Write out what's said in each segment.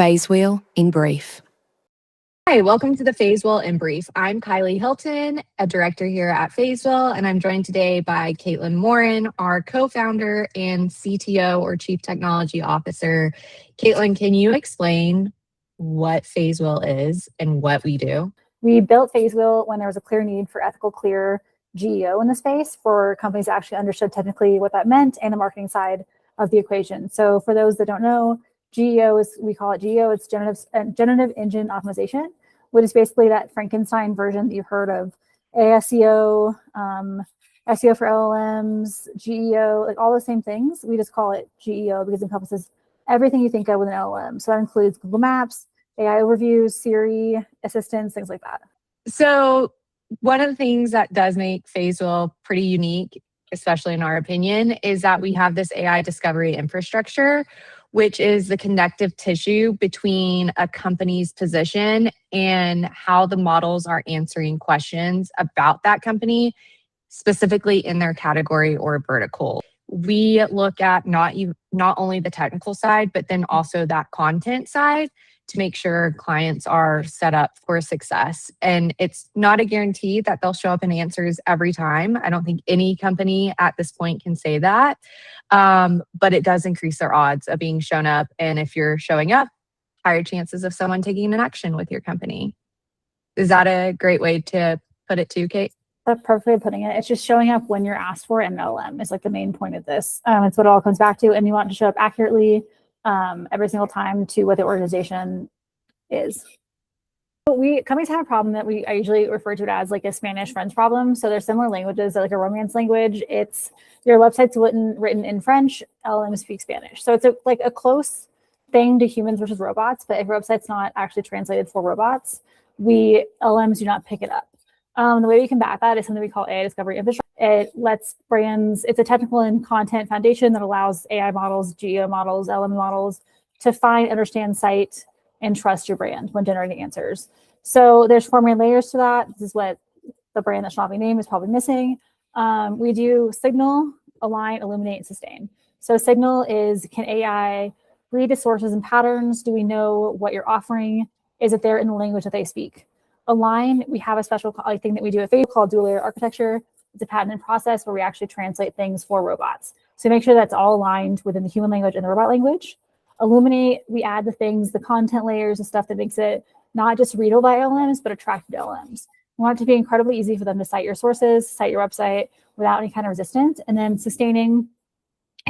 Phasewheel in brief. Hi, welcome to the Phasewheel in brief. I'm Kylie Hylton, a director here at Phasewheel, and I'm joined today by Caitlin Morin, our co-founder and CTO or Chief Technology Officer. Caitlin, can you explain what Phasewheel is and what we do? We built Phasewheel when there was a clear need for ethical, clear GEO in the space for companies that actually understood technically what that meant and the marketing side of the equation. So for those that don't know, GEO is, we call it GEO, it's Generative Engine Optimization, which is basically that Frankenstein version that you've heard of ASEO, SEO for LLMs, GEO, like all the same things. We just call it GEO because it encompasses everything you think of with an LLM. So that includes Google Maps, AI overviews, Siri, assistants, things like that. So one of the things that does make Phasewheel pretty unique, especially in our opinion, is that we have this AI discovery infrastructure, which is the connective tissue between a company's position and how the models are answering questions about that company, specifically in their category or vertical. We look at not only the technical side, but then also that content side to make sure clients are set up for success. And it's not a guarantee that they'll show up in answers every time. I don't think any company at this point can say that. But it does increase their odds of being shown up. And if you're showing up, higher chances of someone taking an action with your company. Is that a great way to put it too, Kate? That's perfectly putting it. It's just showing up when you're asked for in LLM is like the main point of this. It's what it all comes back to. And you want to show up accurately every single time to what the organization is. Companies have a problem that I usually refer to it as like a Spanish French problem. So there's similar languages, like a Romance language. It's your website's written in French, LLM speak Spanish. So it's like a close thing to humans versus robots. But if your website's not actually translated for robots, LLMs do not pick it up. The way we combat that is something we call AI discovery infrastructure. It lets brands, it's a technical and content foundation that allows AI models, GEO models, LM models to find, understand, cite, and trust your brand when generating answers. So there's 4 main layers to that. This is what the brand that should not be named is probably missing. We do signal, align, illuminate, and sustain. So signal is, can AI read the sources and patterns? Do we know what you're offering? Is it there in the language that they speak? Align, we have a special thing that we do at Phasewheel called dual layer architecture. It's a patented process where we actually translate things for robots. So make sure that's all aligned within the human language and the robot language. Illuminate, we add the things, the content layers, the stuff that makes it not just readable by LLMs, but attractive to LLMs. We want it to be incredibly easy for them to cite your sources, cite your website without any kind of resistance. And then sustaining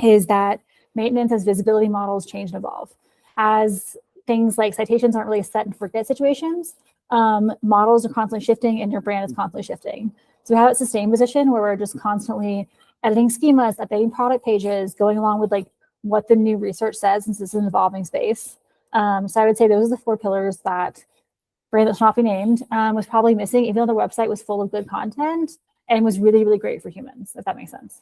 is that maintenance as visibility models change and evolve. As things like citations aren't really set and forget situations, models are constantly shifting and your brand is constantly shifting. So we have a sustained position where we're just constantly editing schemas, updating product pages, going along with like what the new research says, since this is an evolving space. So I would say those are the 4 pillars that brand that should not be named was probably missing, even though the website was full of good content and was really, really great for humans, if that makes sense.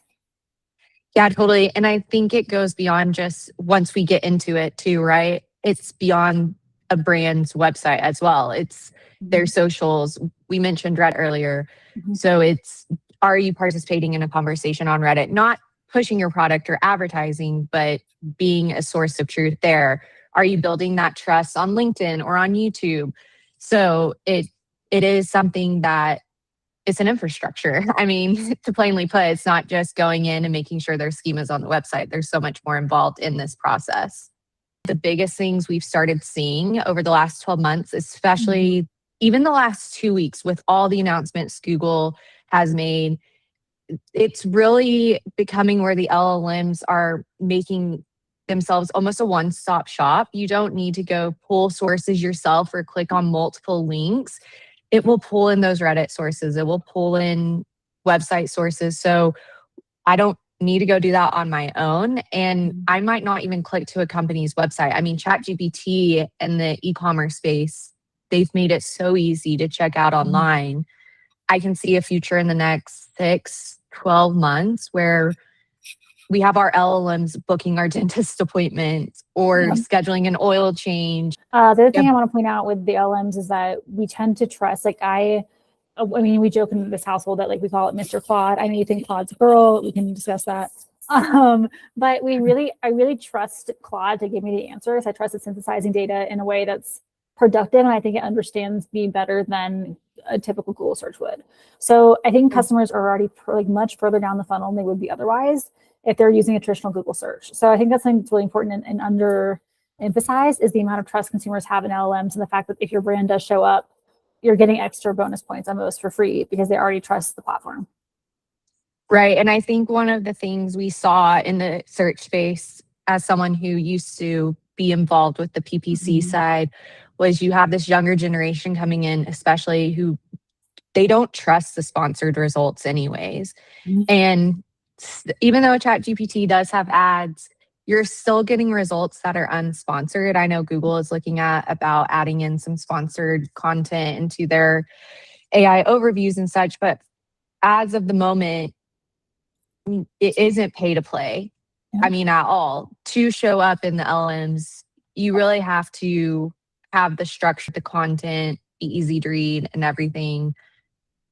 Yeah, totally. And I think it goes beyond just once we get into it too, right? It's beyond a brand's website as well. It's their socials. We mentioned Reddit earlier. So it's, are you participating in a conversation on Reddit? Not pushing your product or advertising, but being a source of truth there. Are you building that trust on LinkedIn or on YouTube? So it is something that it's an infrastructure. I mean, to plainly put, it's not just going in and making sure their schema's on the website. There's so much more involved in this process. The biggest things we've started seeing over the last 12 months, especially even the last 2 weeks with all the announcements Google has made, it's really becoming where the LLMs are making themselves almost a one-stop shop. You don't need to go pull sources yourself or click on multiple links. It will pull in those Reddit sources. It will pull in website sources. So I don't need to go do that on my own. And I might not even click to a company's website. I mean, ChatGPT and the e-commerce space, they've made it so easy to check out online. I can see a future in the next 6-12 months where we have our LLMs booking our dentist appointments or scheduling an oil change. The other thing I want to point out with the LLMs is that we tend to trust, like I mean, we joke in this household that like we call it Mr. Claude. I know you think Claude's a girl. We can discuss that. But I really trust Claude to give me the answers. I trust it synthesizing data in a way that's productive, and I think it understands me better than a typical Google search would. So I think customers are already much further down the funnel than they would be otherwise if they're using a traditional Google search. So I think that's something that's really important and under emphasized is the amount of trust consumers have in LLMs, and the fact that if your brand does show up, you're getting extra bonus points on most for free because they already trust the platform. Right. And I think one of the things we saw in the search space as someone who used to be involved with the PPC side was you have this younger generation coming in, especially who they don't trust the sponsored results anyways. And even though ChatGPT does have ads, you're still getting results that are unsponsored. I know Google is looking at about adding in some sponsored content into their AI overviews and such, but as of the moment, it isn't pay to play. I mean, at all. To show up in the LMs, you really have to have the structure, the content, be easy to read and everything.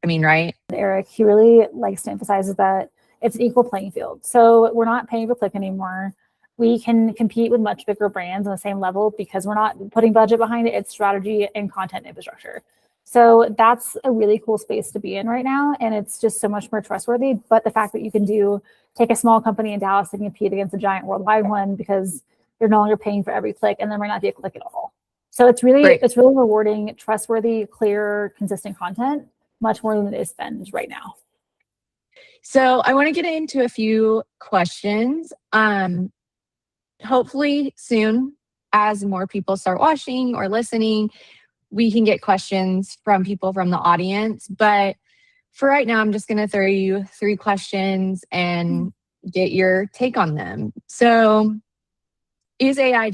I mean, right? Eric, he really likes to emphasize that it's an equal playing field. So we're not paying per click anymore. We can compete with much bigger brands on the same level because we're not putting budget behind it. It's strategy and content infrastructure. So that's a really cool space to be in right now. And it's just so much more trustworthy. But the fact that you can take a small company in Dallas and compete against a giant worldwide one because you're no longer paying for every click and there might not be a click at all. So it's really rewarding, trustworthy, clear, consistent content, much more than it is spend right now. So I want to get into a few questions. Hopefully soon, as more people start watching or listening, we can get questions from people from the audience. But for right now, I'm just going to throw you 3 questions and get your take on them. So is AI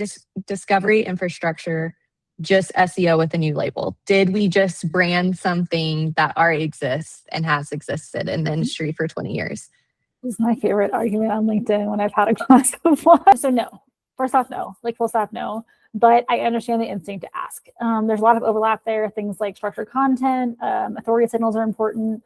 discovery infrastructure just SEO with a new label? Did we just brand something that already exists and has existed in the industry for 20 years? This is my favorite argument on LinkedIn when I've had a class before. So no, first off, no, full stop, no. But I understand the instinct to ask. There's a lot of overlap there. Things like structured content, authority signals are important.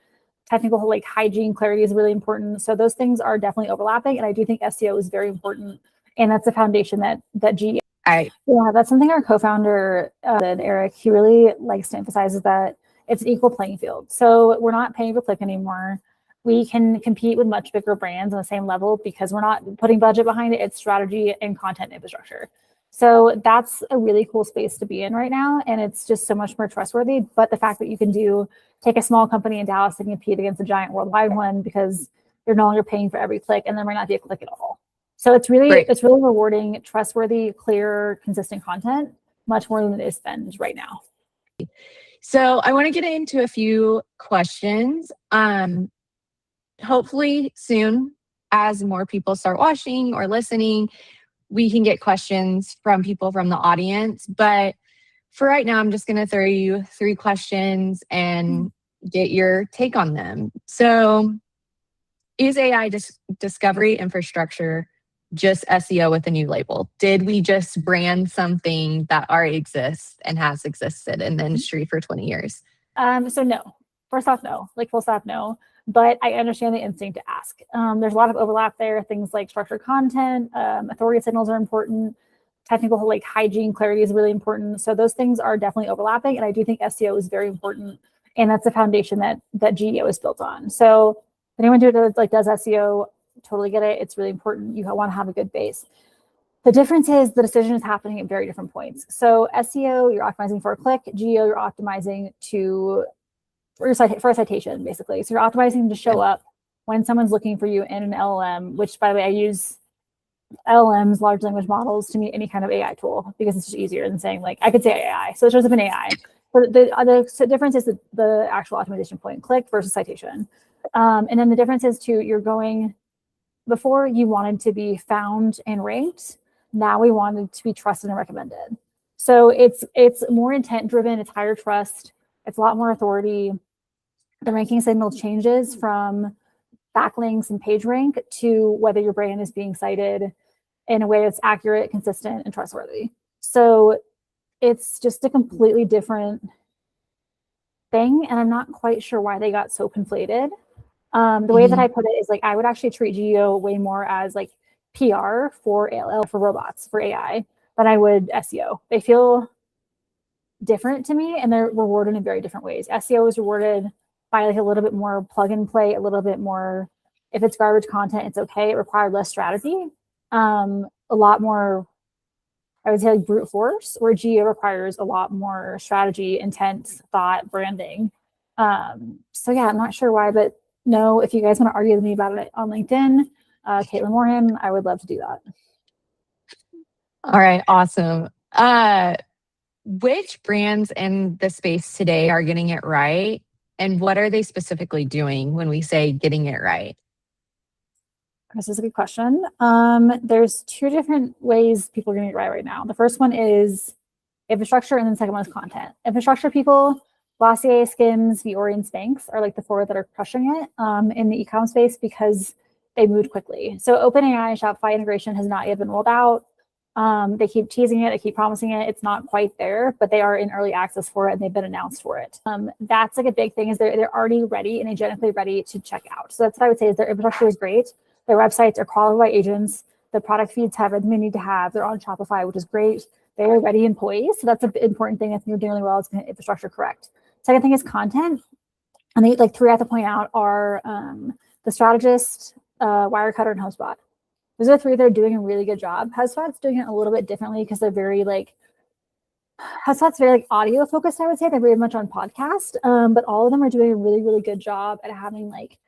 Technical hygiene, clarity is really important. So those things are definitely overlapping. And I do think SEO is very important. And that's the foundation that GEO. Yeah, that's something our co-founder, Eric, he really likes to emphasize is that it's an equal playing field. So we're not paying per click anymore. We can compete with much bigger brands on the same level because we're not putting budget behind it. It's strategy and content infrastructure. So that's a really cool space to be in right now. And it's just so much more trustworthy. But the fact that you can take a small company in Dallas and compete against a giant worldwide one because you're no longer paying for every click and there might not be a click at all. So it's really rewarding, trustworthy, clear, consistent content, much more than it is spend right now. So I want to get into a few questions. Hopefully soon, as more people start watching or listening, we can get questions from people from the audience. But for right now, I'm just going to throw you 3 questions and get your take on them. So is AI discovery infrastructure just SEO with a new label? Did we just brand something that already exists and has existed in the industry for 20 years? So no, first off, no, full stop, no. But I understand the instinct to ask. There's a lot of overlap there. Things like structured content, authority signals are important. Technical hygiene, clarity is really important. So those things are definitely overlapping. And I do think SEO is very important. And that's the foundation that GEO is built on. So if anyone does SEO, totally get it. It's really important. You want to have a good base. The difference is the decision is happening at very different points. So SEO, you're optimizing for a click. GEO, you're optimizing for a citation, basically. So you're optimizing to show up when someone's looking for you in an LLM, which, by the way, I use LLMs, large language models, to meet any kind of AI tool because it's just easier than saying, I could say AI. So it shows up in AI. But the difference is the actual optimization point, click versus citation. And then the difference is, you're going, before you wanted to be found and ranked, now we wanted to be trusted and recommended. So it's more intent driven, it's higher trust, it's a lot more authority. The ranking signal changes from backlinks and page rank to whether your brand is being cited in a way that's accurate, consistent, and trustworthy. So it's just a completely different thing. And I'm not quite sure why they got so conflated. The way that I put it is like, I would actually treat GEO way more as like PR for ALL, for robots, for AI, than I would SEO. They feel different to me, and they're rewarded in very different ways. SEO is rewarded by like a little bit more plug and play, a little bit more, if it's garbage content, it's okay. It required less strategy, a lot more, I would say, like brute force, where GEO requires a lot more strategy, intent, thought, branding. So yeah, I'm not sure why, but no, if you guys want to argue with me about it on LinkedIn, Caitlin Morin, I would love to do that. All right, awesome. Which brands in the space today are getting it right? And what are they specifically doing when we say getting it right? This is a good question. There's two different ways people are getting it right now. The first one is infrastructure, and then the second one is content. Infrastructure people, Glossier, Skims, Viore, and Spanx are like the four that are crushing it in the e-com space because they moved quickly. So OpenAI Shopify integration has not yet been rolled out. They keep teasing it, they keep promising it. It's not quite there, but they are in early access for it, and they've been announced for it. That's like a big thing, is they're already ready and agentically ready to check out. So that's what I would say, is their infrastructure is great. Their websites are crawled by agents. The product feeds have everything they need to have. They're on Shopify, which is great. They're ready and poised. So that's an important thing. If you're doing really well, it's going to infrastructure correct. Second thing is content. And they like three I have to point out are The Strategist, Wirecutter, and HubSpot. Those are three that are doing a really good job. HubSpot's doing it a little bit differently because they're very like, HubSpot's very like audio focused, I would say. They're very much on podcast, but all of them are doing a really, really good job at having like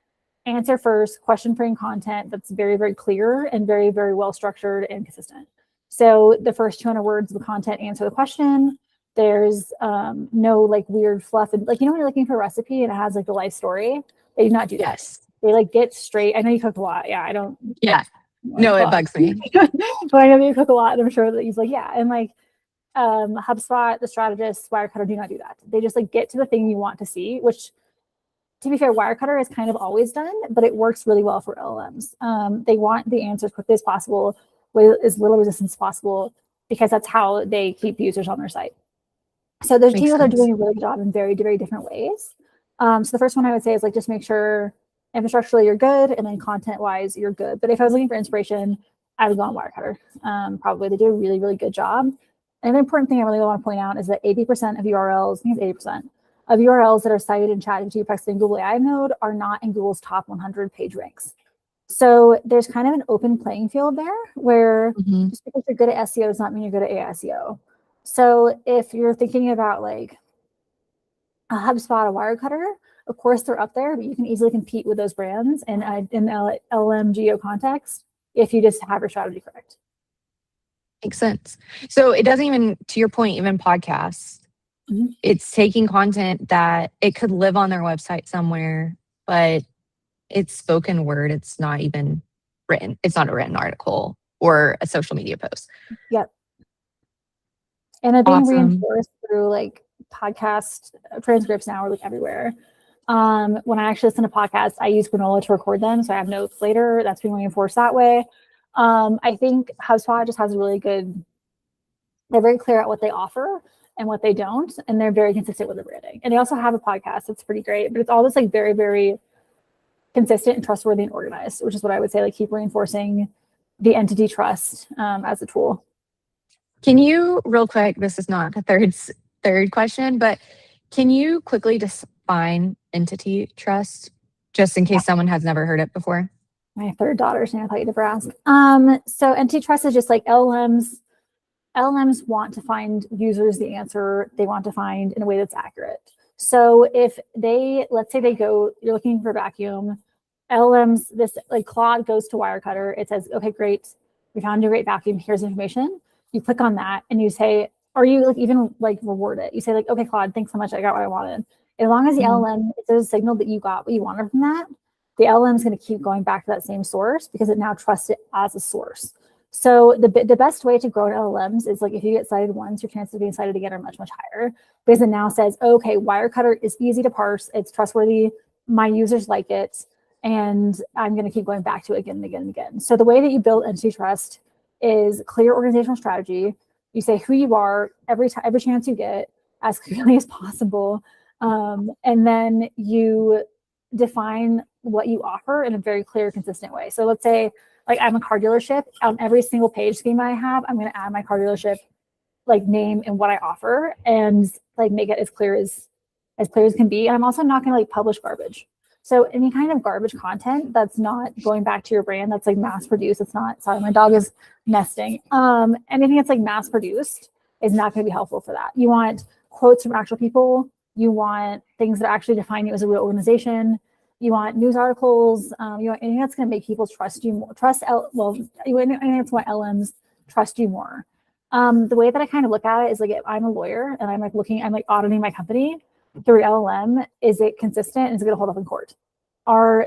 answer first, question frame content that's very, very clear and very, very well structured and consistent. So the first 200 words of the content answer the question. There's no like weird fluff. And like, you know, when you're looking for a recipe and it has like a life story, they do not do that. Yes. They like get straight. I know you cook a lot. Yeah, I don't. Yeah. No, it bugs me. But I know you cook a lot, and I'm sure that he's like, yeah. And like HubSpot, The Strategist, Wirecutter do not do that. They just like get to the thing you want to see, which, to be fair, Wirecutter has kind of always done, but it works really well for LLMs. They want the answers quickly as possible, with as little resistance as possible, because that's how they keep users on their site. So there's teams that are doing a really good job in very, very different ways. So the first one I would say is like, just make sure infrastructurally you're good, and then content-wise you're good. But if I was looking for inspiration, I would go on Wirecutter. Probably they do a really, really good job. Another important thing I really want to point out is that 80% of URLs, I think it's 80%, of URLs that are cited in ChatGPT, Perplexity, and Google AI mode are not in Google's top 100 page ranks. So there's kind of an open playing field there, where just because you're good at SEO does not mean you're good at AI SEO. So if you're thinking about like a HubSpot, a Wirecutter, of course they're up there, but you can easily compete with those brands in LM GEO context if you just have your strategy correct. Makes sense. So it doesn't even, to your point, even podcasts, it's taking content that it could live on their website somewhere, but it's spoken word. It's not even written. It's not a written article or a social media post. Yep. And they're being Awesome. reinforced through like podcast transcripts now are like everywhere. When I actually listen to podcasts, I use Granola to record them, so I have notes later. That's being reinforced that way. I think HubSpot just has a really good, they're very clear at what they offer and what they don't, and they're very consistent with the branding. And they also have a podcast that's pretty great, but it's all just like very, very consistent and trustworthy and organized, which is what I would say, like keep reinforcing the entity trust as a tool. Can you, real quick, this is not the third question, but can you quickly define entity trust, just in case someone has never heard it before? My third daughter's name, I thought you'd never ask. So entity trust is just like LLMs want to find users the answer they want to find in a way that's accurate. So if they, let's say they go, you're looking for a vacuum, LLMs, this like Claude goes to Wirecutter, it says, okay, great, we found a great vacuum, here's information. You click on that and you say, or you like even like reward it. You say like, okay, Claude, thanks so much, I got what I wanted. As long as the LLM, if there's a signal that you got what you wanted from that, the LLM is going to keep going back to that same source because it now trusts it as a source. So the best way to grow in LLMs is like if you get cited once, your chances of being cited again are much, much higher, because it now says, okay, Wirecutter is easy to parse, it's trustworthy, my users like it, and I'm going to keep going back to it again and again and again. So the way that you build entity trust is clear organizational strategy. You say who you are every chance you get as clearly as possible, and then you define what you offer in a very clear, consistent way. So let's say like I'm a car dealership. On every single page schema I have, I'm going to add my car dealership like name and what I offer, and like make it as clear as can be. And I'm also not going to like publish garbage. So any kind of garbage content that's not going back to your brand, that's like mass produced. It's not, sorry, my dog is nesting. Anything that's like mass produced is not going to be helpful for that. You want quotes from actual people. You want things that actually define you as a real organization. You want news articles. You want anything that's going to make people trust you more. Anything that's what LMs trust you more. The way that I kind of look at it is like, if I'm a lawyer and I'm like auditing my company through LLM, is it consistent? Is it going to hold up in court?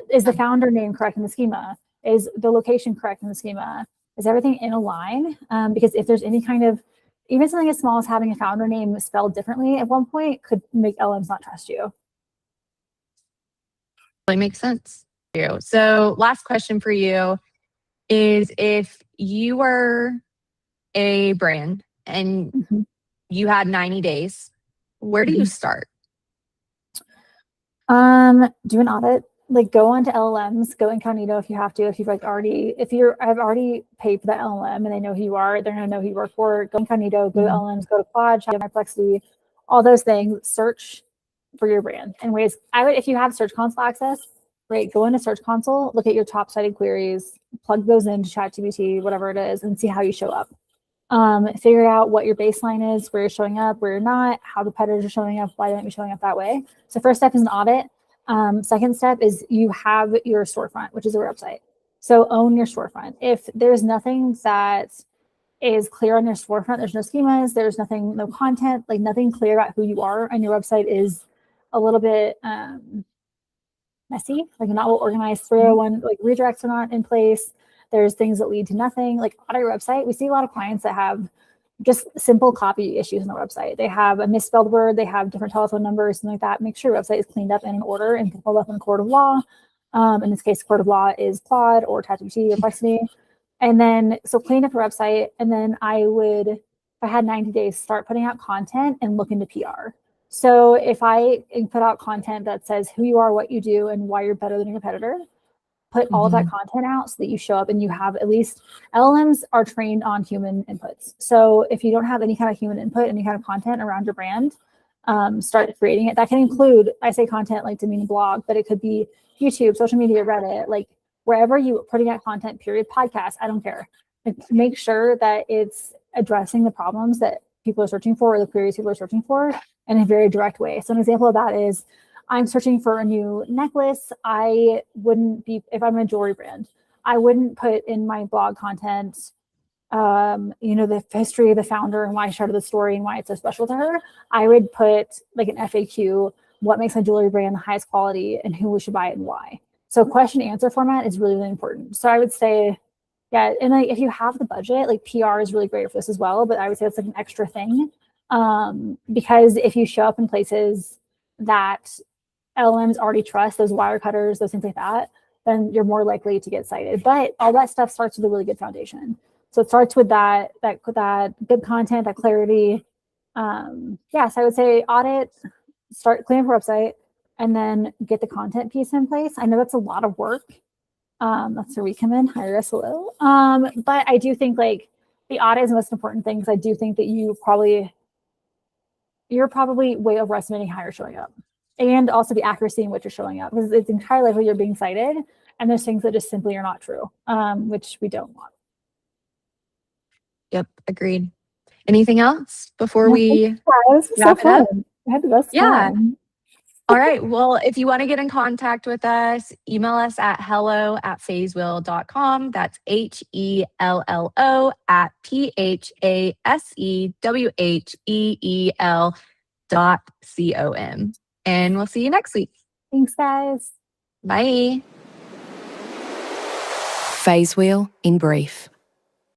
Is the founder name correct in the schema? Is the location correct in the schema? Is everything in a line? Because if there's any kind of, even something as small as having a founder name spelled differently at one point could make LMs not trust you. Really makes sense. So last question for you is, if you were a brand and you had 90 days, where do you start? Do an audit. Like go onto LLMs, go incognito if you have to. If you've like I've already paid for that LLM and they know who you are, they're gonna know who you work for. Go incognito, go to LLMs, go to Claude, check Perplexity, all those things. Search for your brand in ways. If you have Search Console access, right? Go into Search Console, look at your top cited queries, plug those into ChatGPT, whatever it is, and see how you show up. Figure out what your baseline is, where you're showing up, where you're not, how competitors are showing up, why they might be showing up that way. So first step is an audit. Second step is you have your storefront, which is a website. So own your storefront. If there's nothing that is clear on your storefront, there's no schemas, there's nothing, no content, like nothing clear about who you are, and your website is a little bit messy, like not well organized, 301, like redirects are not in place. There's things that lead to nothing. Like audit your website. We see a lot of clients that have just simple copy issues on their website. They have a misspelled word, they have different telephone numbers, something like that. Make sure your website is cleaned up and in order and can hold up in a court of law. In this case, court of law is Claude or ChatGPT or Perplexity. And then, so clean up your website. And then I would, if I had 90 days, start putting out content and look into PR. So if I put out content that says who you are, what you do, and why you're better than your competitor, put all of that content out so that you show up and you have at least, LLMs are trained on human inputs. So if you don't have any kind of human input, any kind of content around your brand, start creating it. That can include, I say content like to mean a blog, but it could be YouTube, social media, Reddit, like wherever you putting out content, period, podcast, I don't care. Like, make sure that it's addressing the problems that people are searching for or the queries people are searching for in a very direct way. So an example of that is, I'm searching for a new necklace. I wouldn't be, if I'm a jewelry brand, I wouldn't put in my blog content, the history of the founder and why she started the story and why it's so special to her. I would put like an FAQ, what makes my jewelry brand the highest quality and who should buy it and why. So question answer format is really, really important. So I would say, yeah, and like if you have the budget, like PR is really great for this as well, but I would say it's like an extra thing. Because if you show up in places that LLMs already trust, those wire cutters, those things like that, then you're more likely to get cited. But all that stuff starts with a really good foundation. So it starts with that good content, that clarity. So I would say audit, start cleaning your website, and then get the content piece in place. I know that's a lot of work. That's where we come in, hire us a little. But I do think like the audit is the most important thing, because I do think that you're probably way overestimating how you're showing up. And also the accuracy in which you're showing up, because it's entirely likely you're being cited, and there's things that just simply are not true, which we don't want. Yep, agreed. Anything else before we wrap it up? I had the best time. All right. Well, if you want to get in contact with us, email us at hello@phasewheel.com. That's HELLO@PHASEWHEEL.com. And we'll see you next week. Thanks, guys. Bye. Phasewheel in brief.